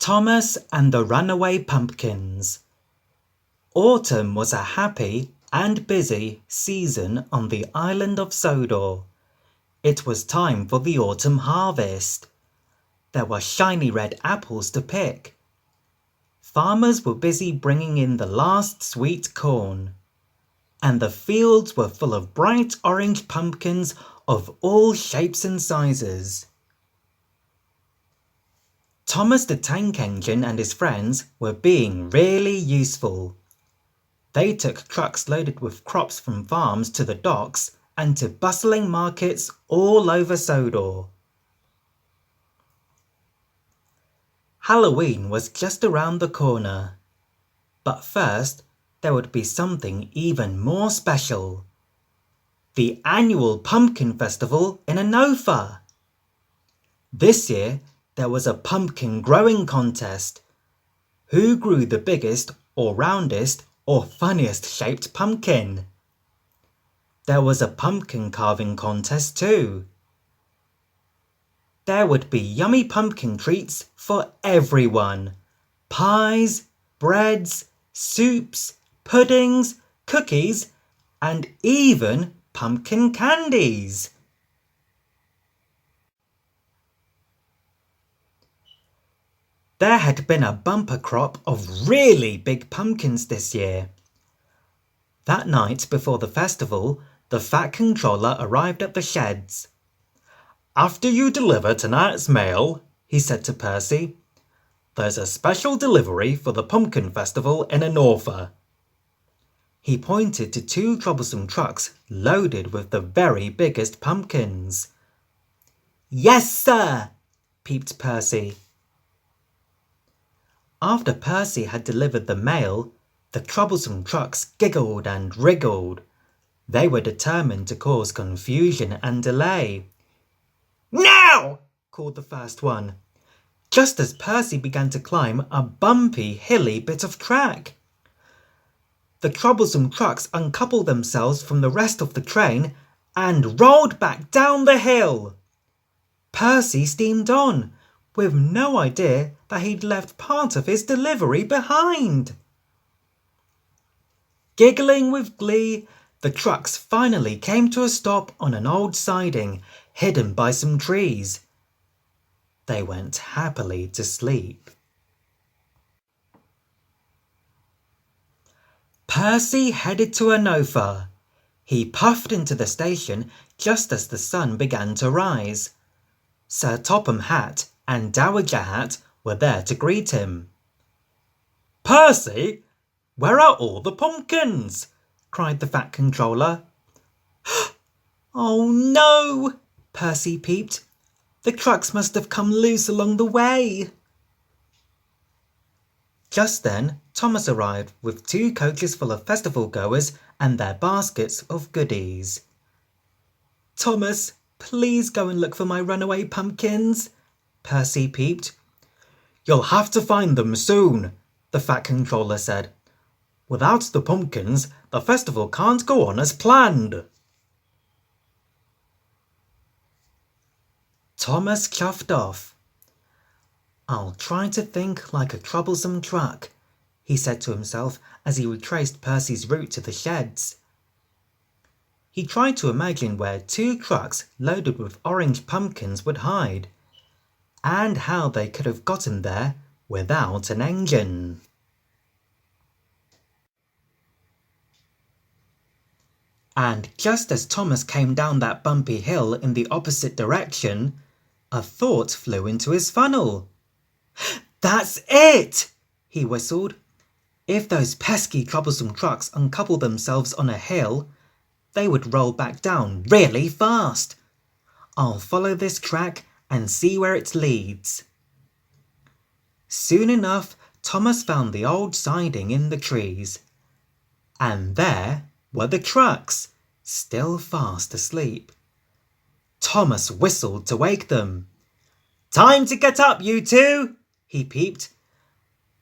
Thomas and the Runaway Pumpkins. Autumn was a happy and busy season on the island of Sodor. It was time for the autumn harvest. There were shiny red apples to pick. Farmers were busy bringing in the last sweet corn, and the fields were full of bright orange pumpkins of all shapes and sizes. Thomas the Tank Engine and his friends were being really useful. They took trucks loaded with crops from farms to the docks and to bustling markets all over Sodor. Halloween was just around the corner. But first, there would be something even more special. The annual Pumpkin Festival in Anofa. This year, there was a pumpkin growing contest. Who grew the biggest or roundest or funniest shaped pumpkin? There was a pumpkin carving contest too. There would be yummy pumpkin treats for everyone. Pies, breads, soups, puddings, cookies, and even pumpkin candies. There had been a bumper crop of really big pumpkins this year. That night before the festival, the Fat Controller arrived at the sheds. "After you deliver tonight's mail," he said to Percy, "there's a special delivery for the Pumpkin Festival in Anofa." He pointed to two troublesome trucks loaded with the very biggest pumpkins. "Yes, sir," peeped Percy. After Percy had delivered the mail, the troublesome trucks giggled and wriggled. They were determined to cause confusion and delay. "Now!" called the first one, just as Percy began to climb a bumpy, hilly bit of track. The troublesome trucks uncoupled themselves from the rest of the train and rolled back down the hill. Percy steamed on, with no idea that he'd left part of his delivery behind. Giggling with glee, the trucks finally came to a stop on an old siding hidden by some trees. They went happily to sleep. Percy headed to Anofa. He puffed into the station just as the sun began to rise. Sir Topham Hatt and Dowager Hat were there to greet him. "Percy, where are all the pumpkins?" cried the Fat Controller. "Oh no!" Percy peeped. "The trucks must have come loose along the way." Just then, Thomas arrived with two coaches full of festival goers and their baskets of goodies. "Thomas, please go and look for my runaway pumpkins," Percy peeped. "You'll have to find them soon," the Fat Controller said. "Without the pumpkins, the festival can't go on as planned." Thomas chuffed off. "I'll try to think like a troublesome truck," he said to himself as he retraced Percy's route to the sheds. He tried to imagine where two trucks loaded with orange pumpkins would hide, and how they could have gotten there without an engine. And just as Thomas came down that bumpy hill in the opposite direction, a thought flew into his funnel. "That's it!" he whistled. "If those pesky troublesome trucks uncoupled themselves on a hill, they would roll back down really fast. I'll follow this track and see where it leads." Soon enough, Thomas found the old siding in the trees. And there were the trucks, still fast asleep. Thomas whistled to wake them. "Time to get up, you two," he peeped.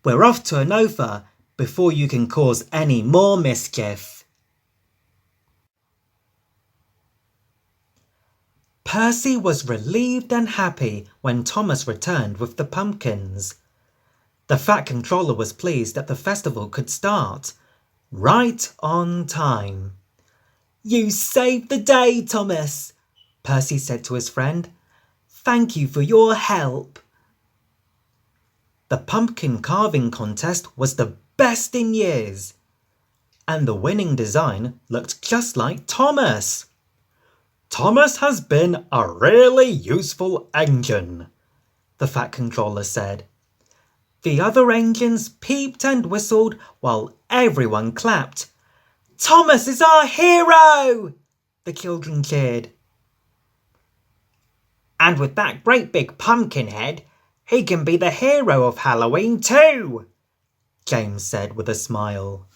"We're off to Anofa before you can cause any more mischief." Percy was relieved and happy when Thomas returned with the pumpkins. The Fat Controller was pleased that the festival could start right on time. "You saved the day, Thomas," Percy said to his friend. "Thank you for your help." The pumpkin carving contest was the best in years, and the winning design looked just like Thomas. "Thomas has been a really useful engine," the Fat Controller said. The other engines peeped and whistled while everyone clapped. "Thomas is our hero!" the children cheered. "And with that great big pumpkin head, he can be the hero of Halloween too," James said with a smile.